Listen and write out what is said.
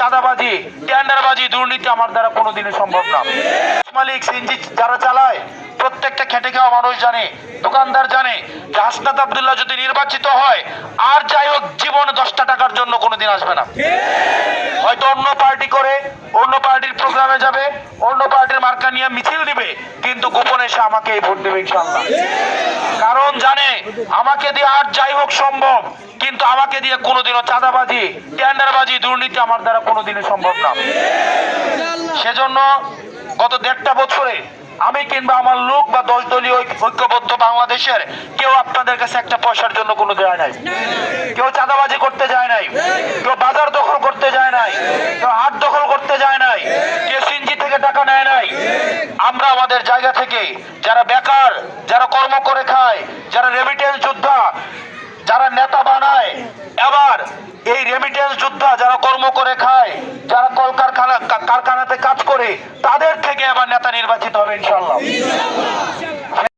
চাঁদাবাজি, টেন্ডারবাজি, দুর্নীতি আমার দ্বারা কোনোদিনই সম্ভব না। মালিক, সিএনজি যারা চালায়, প্রত্যেকটা খেটে খাওয়া মানুষ জানে, দোকানদার জানে যে হাসনাত আব্দুল্লাহ যদি নির্বাচিত হয় আর যাই হোক জীবনে 10টা টাকার জন্য কোনোদিন আসবে না। হয়তো অন্য পার্টি করে, অন্য পার্টির প্রোগ্রামে যাবে, অন্য পার্টির মার্কা নিয়ে মিছিল দিবে, কিন্তু গোপনে সে আমাকে ভোট দেবে ইনশাআল্লাহ। কারণ জানে আমাকে দিয়ে আর যাই হোক সম্ভব, কিন্তু আমাকে দিয়ে কোনোদিনও চাঁদাবাজি, টেন্ডারবাজি, দুর্নীতি আমার দ্বারা কোনোদিনই সম্ভব না। সেজন্য গত 1.5 বছরে আমি কিংবা আমার লোক বা 10 দলীয় ঐক্যবদ্ধ বাংলাদেশের কেউ আপনাদের কাছে একটা পয়সার জন্য কোনো দেয় নাই, কেউ চাঁদাবাজি করতে যায় নাই, কেউ বাজার দখল করতে যায় নাই, কেউ হাট দখল করতে যায় নাই, কেউ সিএনজি থেকে টাকা নেয় নাই। আমরা আমাদের জায়গা থেকে যারা বেকার, যারা কর্ম করে খায়, যারা রেমিটেন্স যোদ্ধা, যারা নেতা বানায়, এবার এই রেমিটেন্স যোদ্ধা যারা কর্ম করে খায়, যারা কলকারখানাতে কাজ করে, তাদের থেকে এবার নেতা নির্বাচিত হবে ইনশাআল্লাহ।